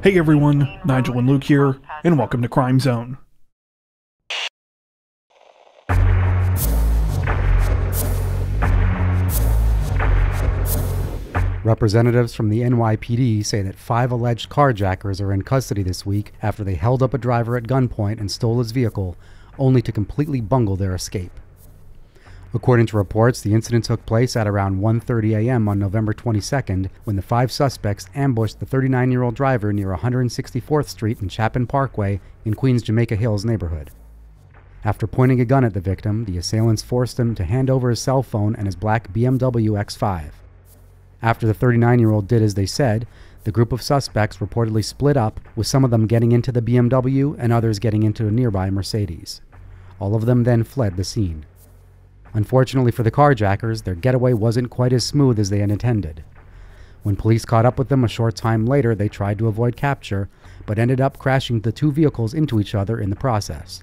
Hey everyone, Nigel and Luke here, and welcome to Crime Zone. Representatives from the NYPD say that 5 alleged carjackers are in custody this week after they held up a driver at gunpoint and stole his vehicle, only to completely bungle their escape. According to reports, the incident took place at around 1:30 a.m. on November 22nd when the 5 suspects ambushed the 39-year-old driver near 164th Street and Chapin Parkway in Queens' Jamaica Hills neighborhood. After pointing a gun at the victim, the assailants forced him to hand over his cell phone and his black BMW X5. After the 39-year-old did as they said, the group of suspects reportedly split up, with some of them getting into the BMW and others getting into a nearby Mercedes. All of them then fled the scene. Unfortunately for the carjackers, their getaway wasn't quite as smooth as they had intended. When police caught up with them a short time later, they tried to avoid capture, but ended up crashing the 2 vehicles into each other in the process.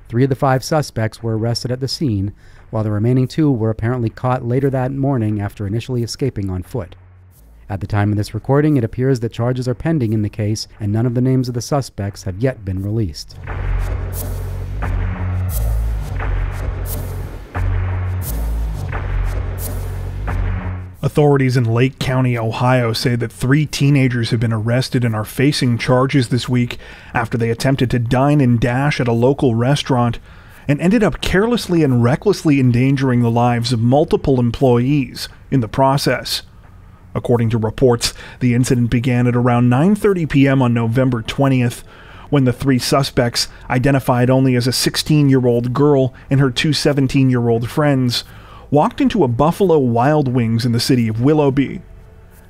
3 of the 5 suspects were arrested at the scene, while the remaining 2 were apparently caught later that morning after initially escaping on foot. At the time of this recording, it appears that charges are pending in the case, and none of the names of the suspects have yet been released. Authorities in Lake County, Ohio say that 3 teenagers have been arrested and are facing charges this week after they attempted to dine and dash at a local restaurant and ended up carelessly and recklessly endangering the lives of multiple employees in the process. According to reports, the incident began at around 9:30 p.m. on November 20th, when the 3 suspects, identified only as a 16-year-old girl and her 2 17-year-old friends, walked into a Buffalo Wild Wings in the city of Willoughby.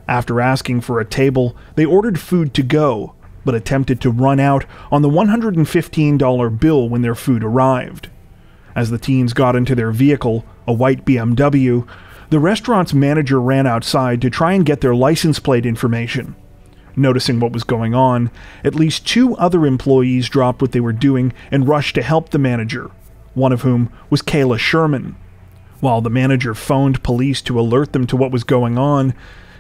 After asking for a table, they ordered food to go, but attempted to run out on the $115 bill when their food arrived. As the teens got into their vehicle, a white BMW, the restaurant's manager ran outside to try and get their license plate information. Noticing what was going on, at least 2 other employees dropped what they were doing and rushed to help the manager, one of whom was Kayla Sherman. While the manager phoned police to alert them to what was going on,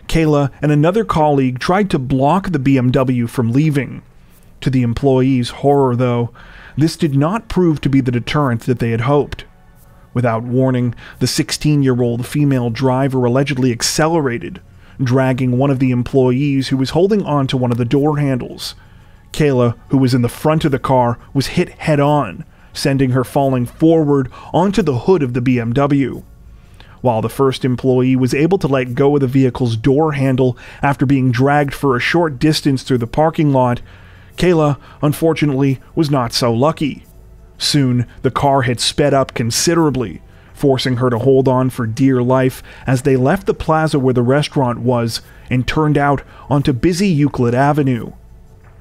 Kayla and another colleague tried to block the BMW from leaving. To the employees' horror, though, this did not prove to be the deterrent that they had hoped. Without warning, the 16-year-old female driver allegedly accelerated, dragging one of the employees who was holding onto one of the door handles. Kayla, who was in the front of the car, was hit head-on, sending her falling forward onto the hood of the BMW. While the first employee was able to let go of the vehicle's door handle after being dragged for a short distance through the parking lot, Kayla, unfortunately, was not so lucky. Soon, the car had sped up considerably, forcing her to hold on for dear life as they left the plaza where the restaurant was and turned out onto busy Euclid Avenue.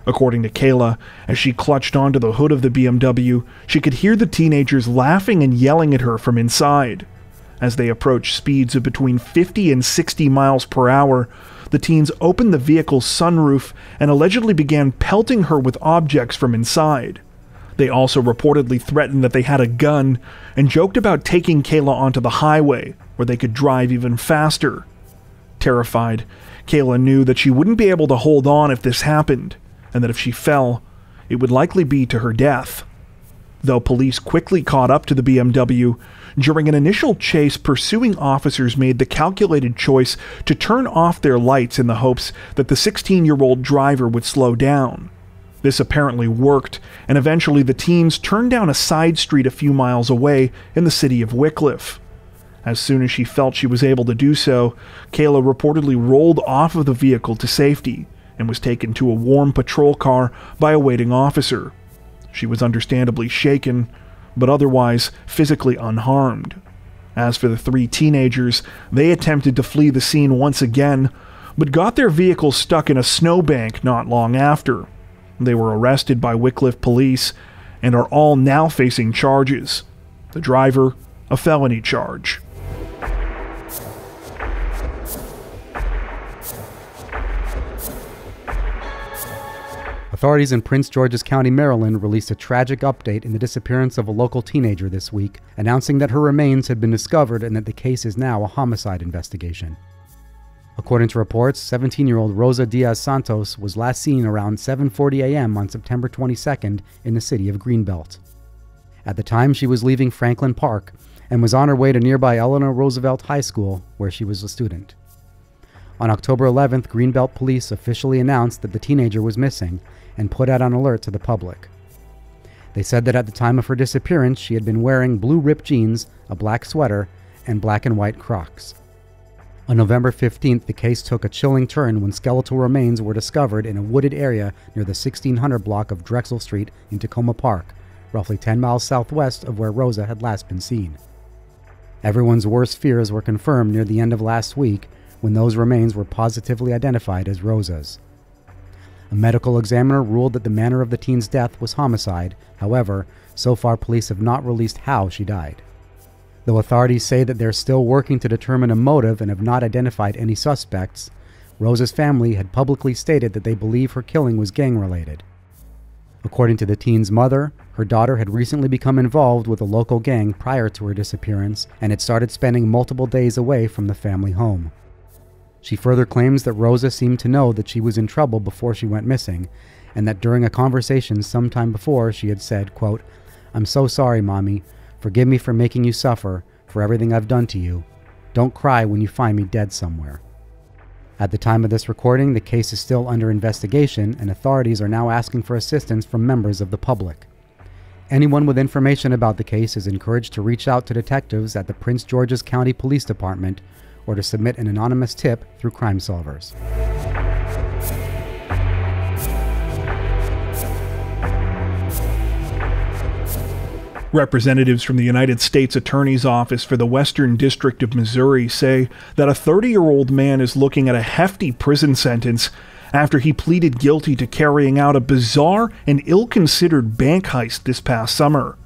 According to Kayla, as she clutched onto the hood of the BMW, she could hear the teenagers laughing and yelling at her from inside. As they approached speeds of between 50 and 60 miles per hour, the teens opened the vehicle's sunroof and allegedly began pelting her with objects from inside. They also reportedly threatened that they had a gun and joked about taking Kayla onto the highway, where they could drive even faster. Terrified, Kayla knew that she wouldn't be able to hold on if this happened, and that if she fell, it would likely be to her death. Though police quickly caught up to the BMW, during an initial chase, pursuing officers made the calculated choice to turn off their lights in the hopes that the 16-year-old driver would slow down. This apparently worked, and eventually the teens turned down a side street a few miles away in the city of Wycliffe. As soon as she felt she was able to do so, Kayla reportedly rolled off of the vehicle to safety and was taken to a warm patrol car by a waiting officer. She was understandably shaken, but otherwise physically unharmed. As for the 3 teenagers, they attempted to flee the scene once again, but got their vehicle stuck in a snowbank not long after. They were arrested by Wycliffe police and are all now facing charges. The driver, a felony charge. Authorities in Prince George's County, Maryland, released a tragic update in the disappearance of a local teenager this week, announcing that her remains had been discovered and that the case is now a homicide investigation. According to reports, 17-year-old Rosa Diaz-Santos was last seen around 7:40 a.m. on September 22nd in the city of Greenbelt. At the time, she was leaving Franklin Park and was on her way to nearby Eleanor Roosevelt High School, where she was a student. On October 11th, Greenbelt police officially announced that the teenager was missing and put out an alert to the public. They said that at the time of her disappearance, she had been wearing blue ripped jeans, a black sweater, and black and white Crocs. On November 15th, the case took a chilling turn when skeletal remains were discovered in a wooded area near the 1600 block of Drexel Street in Tacoma Park, roughly 10 miles southwest of where Rosa had last been seen. Everyone's worst fears were confirmed near the end of last week when those remains were positively identified as Rosa's. A medical examiner ruled that the manner of the teen's death was homicide. However, so far police have not released how she died. Though authorities say that they're still working to determine a motive and have not identified any suspects, Rosa's family had publicly stated that they believe her killing was gang-related. According to the teen's mother, her daughter had recently become involved with a local gang prior to her disappearance and had started spending multiple days away from the family home. She further claims that Rosa seemed to know that she was in trouble before she went missing, and that during a conversation sometime before she had said, quote, "I'm so sorry, Mommy. Forgive me for making you suffer, for everything I've done to you. Don't cry when you find me dead somewhere." At the time of this recording, the case is still under investigation, and authorities are now asking for assistance from members of the public. Anyone with information about the case is encouraged to reach out to detectives at the Prince George's County Police Department or to submit an anonymous tip through Crime Solvers. Representatives from the United States Attorney's Office for the Western District of Missouri say that a 30-year-old man is looking at a hefty prison sentence after he pleaded guilty to carrying out a bizarre and ill-considered bank heist this past summer.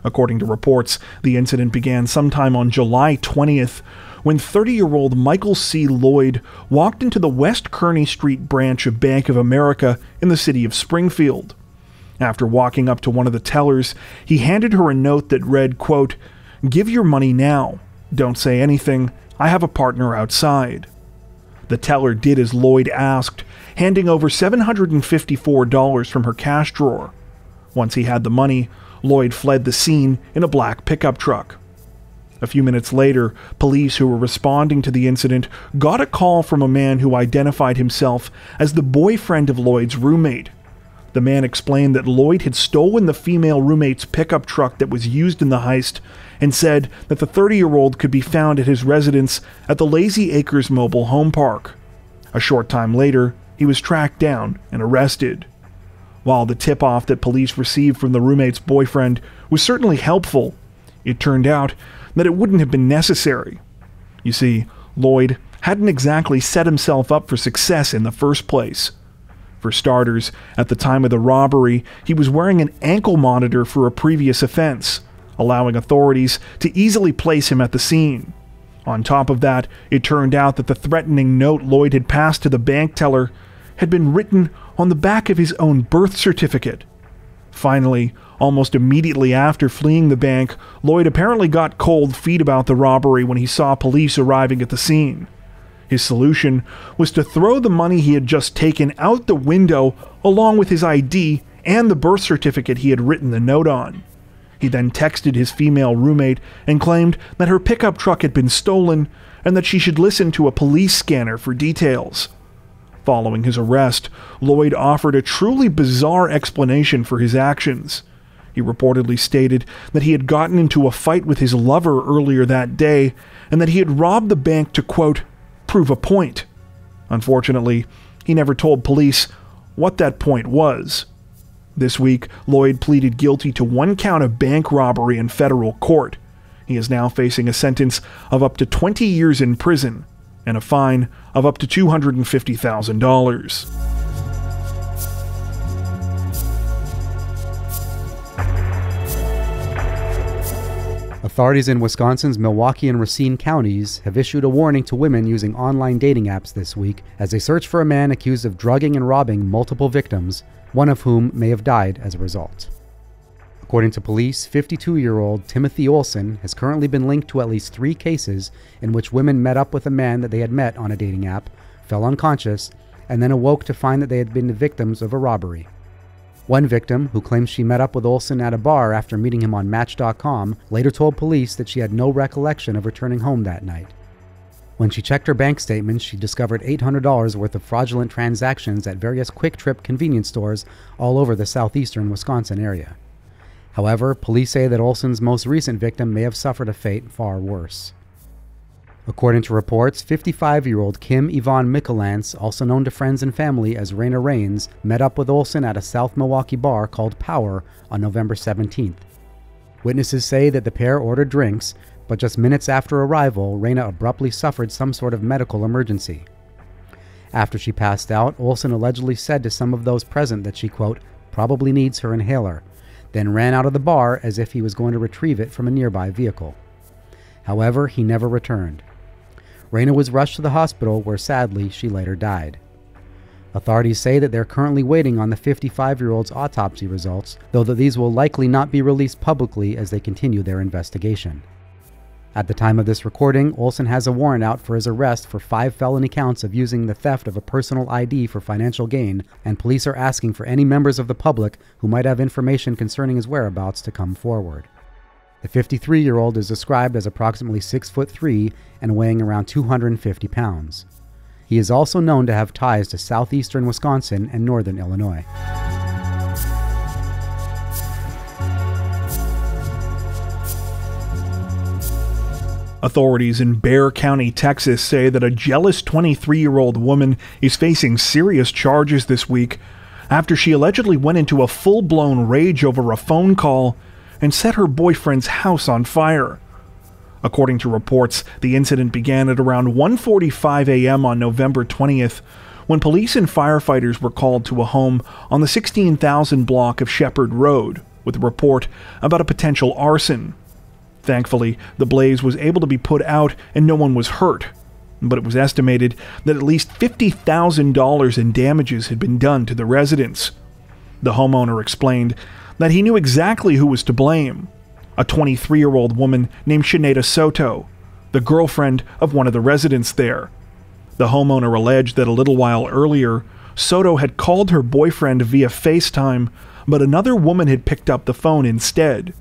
According to reports, the incident began sometime on July 20th when 30-year-old Michael C. Lloyd walked into the West Kearny Street branch of Bank of America in the city of Springfield. After walking up to one of the tellers, he handed her a note that read, quote, "Give your money now. Don't say anything. I have a partner outside." The teller did as Lloyd asked, handing over $754 from her cash drawer. Once he had the money, Lloyd fled the scene in a black pickup truck. A few minutes later, police who were responding to the incident got a call from a man who identified himself as the boyfriend of Lloyd's roommate. The man explained that Lloyd had stolen the female roommate's pickup truck that was used in the heist and said that the 30-year-old could be found at his residence at the Lazy Acres Mobile Home Park. A short time later, he was tracked down and arrested. While the tip-off that police received from the roommate's boyfriend was certainly helpful, it turned out that it wouldn't have been necessary. You see, Lloyd hadn't exactly set himself up for success in the first place. For starters, at the time of the robbery, he was wearing an ankle monitor for a previous offense, allowing authorities to easily place him at the scene. On top of that, it turned out that the threatening note Lloyd had passed to the bank teller had been written on the back of his own birth certificate. Finally, almost immediately after fleeing the bank, Lloyd apparently got cold feet about the robbery when he saw police arriving at the scene. His solution was to throw the money he had just taken out the window along with his ID and the birth certificate he had written the note on. He then texted his female roommate and claimed that her pickup truck had been stolen and that she should listen to a police scanner for details. Following his arrest, Lloyd offered a truly bizarre explanation for his actions. He reportedly stated that he had gotten into a fight with his lover earlier that day and that he had robbed the bank to, quote, "prove a point." Unfortunately, he never told police what that point was. This week, Lloyd pleaded guilty to one count of bank robbery in federal court. He is now facing a sentence of up to 20 years in prison and a fine of up to $250,000. Authorities in Wisconsin's Milwaukee and Racine counties have issued a warning to women using online dating apps this week as they search for a man accused of drugging and robbing multiple victims, one of whom may have died as a result. According to police, 52-year-old Timothy Olson has currently been linked to at least 3 cases in which women met up with a man that they had met on a dating app, fell unconscious, and then awoke to find that they had been the victims of a robbery. One victim, who claims she met up with Olson at a bar after meeting him on Match.com, later told police that she had no recollection of returning home that night. When she checked her bank statements, she discovered $800 worth of fraudulent transactions at various Quick Trip convenience stores all over the southeastern Wisconsin area. However, police say that Olson's most recent victim may have suffered a fate far worse. According to reports, 55-year-old Kim Yvonne Michelance, also known to friends and family as Raina Rains, met up with Olson at a South Milwaukee bar called Power on November 17th. Witnesses say that the pair ordered drinks, but just minutes after arrival, Raina abruptly suffered some sort of medical emergency. After she passed out, Olson allegedly said to some of those present that she, quote, probably needs her inhaler, then ran out of the bar as if he was going to retrieve it from a nearby vehicle. However, he never returned. Raina was rushed to the hospital where, sadly, she later died. Authorities say that they're currently waiting on the 55-year-old's autopsy results, though that these will likely not be released publicly as they continue their investigation. At the time of this recording, Olson has a warrant out for his arrest for 5 felony counts of using the theft of a personal ID for financial gain, and police are asking for any members of the public who might have information concerning his whereabouts to come forward. The 53-year-old is described as approximately 6'3" and weighing around 250 pounds. He is also known to have ties to southeastern Wisconsin and northern Illinois. Authorities in Bexar County, Texas say that a jealous 23-year-old woman is facing serious charges this week after she allegedly went into a full-blown rage over a phone call and set her boyfriend's house on fire. According to reports, the incident began at around 1:45 a.m. on November 20th, when police and firefighters were called to a home on the 16,000 block of Shepherd Road with a report about a potential arson. Thankfully, the blaze was able to be put out and no one was hurt, but it was estimated that at least $50,000 in damages had been done to the residents. The homeowner explained that he knew exactly who was to blame: a 23-year-old woman named Sinead Soto, the girlfriend of one of the residents there. The homeowner alleged that a little while earlier, Soto had called her boyfriend via FaceTime, but another woman had picked up the phone instead.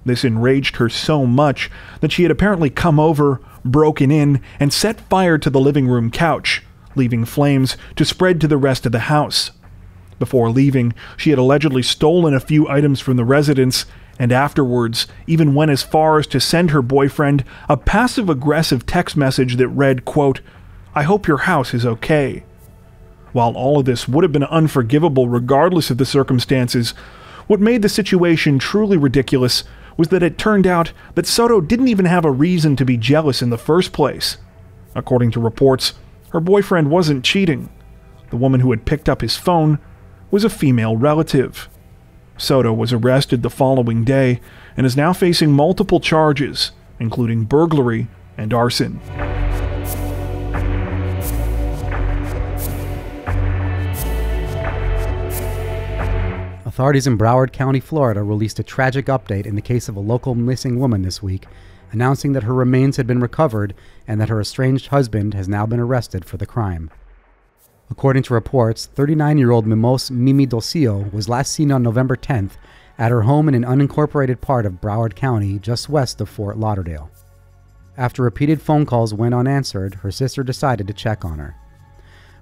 This enraged her so much that she had apparently come over, broken in, and set fire to the living room couch, leaving flames to spread to the rest of the house. Before leaving, she had allegedly stolen a few items from the residence, and afterwards even went as far as to send her boyfriend a passive-aggressive text message that read, quote, "I hope your house is okay." While all of this would have been unforgivable regardless of the circumstances, what made the situation truly ridiculous was that it turned out that Soto didn't even have a reason to be jealous in the first place. According to reports, her boyfriend wasn't cheating. The woman who had picked up his phone was a female relative. Soto was arrested the following day and is now facing multiple charges, including burglary and arson. Authorities in Broward County, Florida released a tragic update in the case of a local missing woman this week, announcing that her remains had been recovered and that her estranged husband has now been arrested for the crime. According to reports, 39-year-old Mimos Mimi Dolcio was last seen on November 10th at her home in an unincorporated part of Broward County just west of Fort Lauderdale. After repeated phone calls went unanswered, her sister decided to check on her.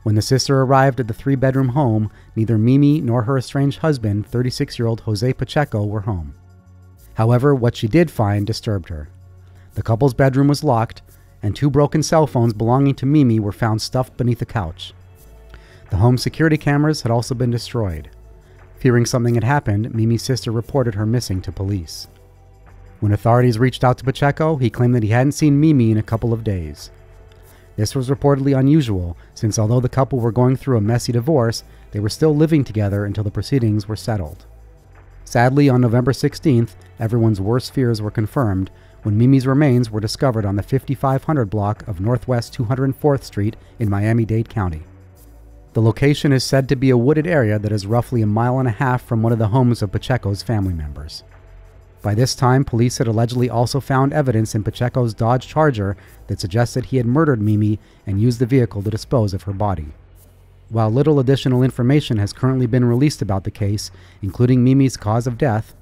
When the sister arrived at the 3-bedroom home, neither Mimi nor her estranged husband, 36-year-old Jose Pacheco, were home. However, what she did find disturbed her. The couple's bedroom was locked, and 2 broken cell phones belonging to Mimi were found stuffed beneath the couch. The home security cameras had also been destroyed. Fearing something had happened, Mimi's sister reported her missing to police. When authorities reached out to Pacheco, he claimed that he hadn't seen Mimi in a couple of days. This was reportedly unusual, since although the couple were going through a messy divorce, they were still living together until the proceedings were settled. Sadly, on November 16th, everyone's worst fears were confirmed when Mimi's remains were discovered on the 5500 block of Northwest 204th Street in Miami-Dade County. The location is said to be a wooded area that is roughly a mile and a half from one of the homes of Pacheco's family members. By this time, police had allegedly also found evidence in Pacheco's Dodge Charger that suggested he had murdered Mimi and used the vehicle to dispose of her body. While little additional information has currently been released about the case, including Mimi's cause of death,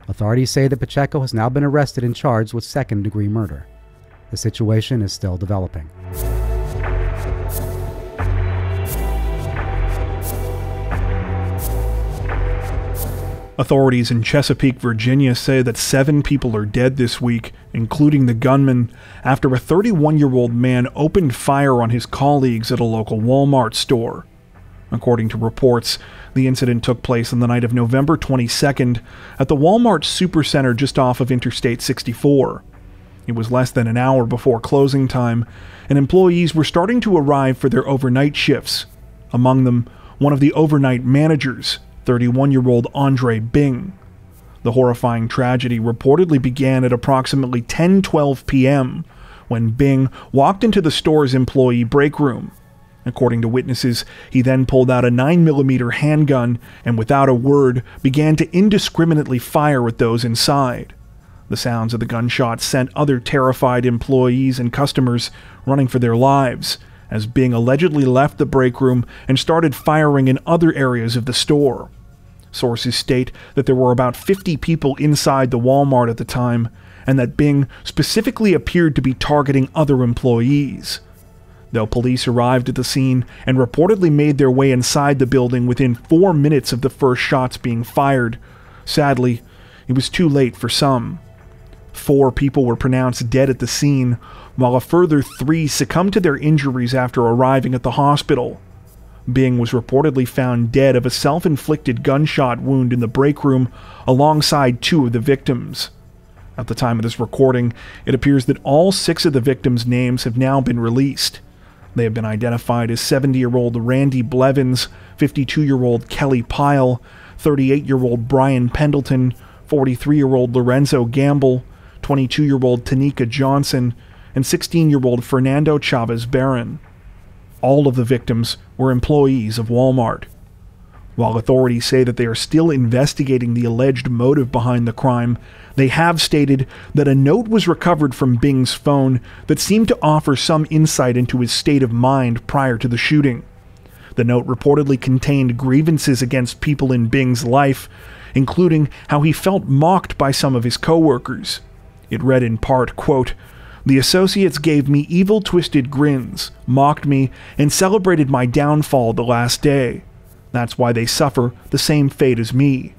authorities say that Pacheco has now been arrested and charged with second-degree murder. The situation is still developing. Authorities in Chesapeake, Virginia say that 7 people are dead this week, including the gunman, after a 31-year-old man opened fire on his colleagues at a local Walmart store. According to reports, the incident took place on the night of November 22nd at the Walmart Supercenter just off of Interstate 64. It was less than an hour before closing time, and employees were starting to arrive for their overnight shifts. Among them, one of the overnight managers, 31-year-old Andre Bing. The horrifying tragedy reportedly began at approximately 10:12 p.m. when Bing walked into the store's employee break room. According to witnesses, he then pulled out a 9mm handgun and without a word began to indiscriminately fire at those inside. The sounds of the gunshots sent other terrified employees and customers running for their lives, as Bing allegedly left the break room and started firing in other areas of the store. Sources state that there were about 50 people inside the Walmart at the time, and that Bing specifically appeared to be targeting other employees. Though police arrived at the scene and reportedly made their way inside the building within 4 minutes of the first shots being fired, sadly, it was too late for some. 4 people were pronounced dead at the scene, while a further 3 succumbed to their injuries after arriving at the hospital. Bing was reportedly found dead of a self-inflicted gunshot wound in the break room alongside 2 of the victims. At the time of this recording, it appears that all 6 of the victims' names have now been released. They have been identified as 70-year-old Randy Blevins, 52-year-old Kelly Pyle, 38-year-old Brian Pendleton, 43-year-old Lorenzo Gamble, 22-year-old Tanika Johnson, and 16-year-old Fernando Chavez Barron. All of the victims were employees of Walmart. While authorities say that they are still investigating the alleged motive behind the crime, they have stated that a note was recovered from Bing's phone that seemed to offer some insight into his state of mind prior to the shooting. The note reportedly contained grievances against people in Bing's life, including how he felt mocked by some of his coworkers. It read in part, quote, "The associates gave me evil, twisted grins, mocked me, and celebrated my downfall the last day. That's why they suffer the same fate as me."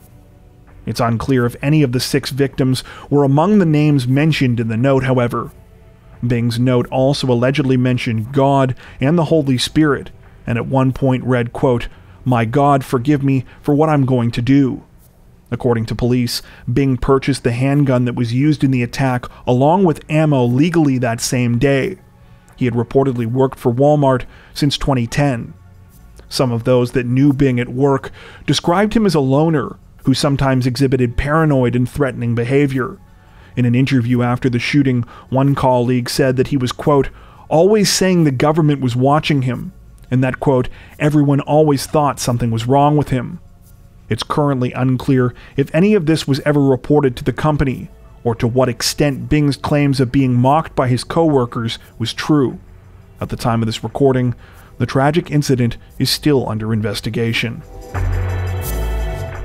It's unclear if any of the 6 victims were among the names mentioned in the note, however. Bing's note also allegedly mentioned God and the Holy Spirit, and at one point read, quote, "My God, forgive me for what I'm going to do." According to police, Bing purchased the handgun that was used in the attack along with ammo legally that same day. He had reportedly worked for Walmart since 2010. Some of those that knew Bing at work described him as a loner who sometimes exhibited paranoid and threatening behavior. In an interview after the shooting, one colleague said that he was, quote, "always saying the government was watching him," and that, quote, "everyone always thought something was wrong with him." It's currently unclear if any of this was ever reported to the company, or to what extent Bing's claims of being mocked by his coworkers was true. At the time of this recording, the tragic incident is still under investigation.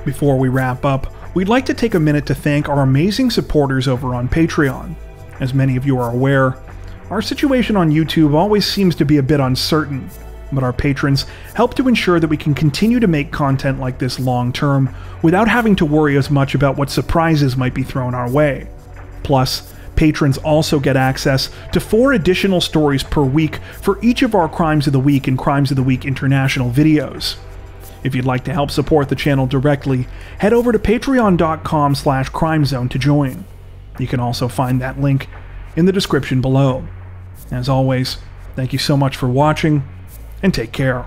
Before we wrap up, we'd like to take a minute to thank our amazing supporters over on Patreon. As many of you are aware, our situation on YouTube always seems to be a bit uncertain, but our patrons help to ensure that we can continue to make content like this long term without having to worry as much about what surprises might be thrown our way. Plus, patrons also get access to 4 additional stories per week for each of our Crimes of the Week and Crimes of the Week International videos. If you'd like to help support the channel directly, head over to patreon.com/crimezone to join. You can also find that link in the description below. As always, thank you so much for watching, and take care.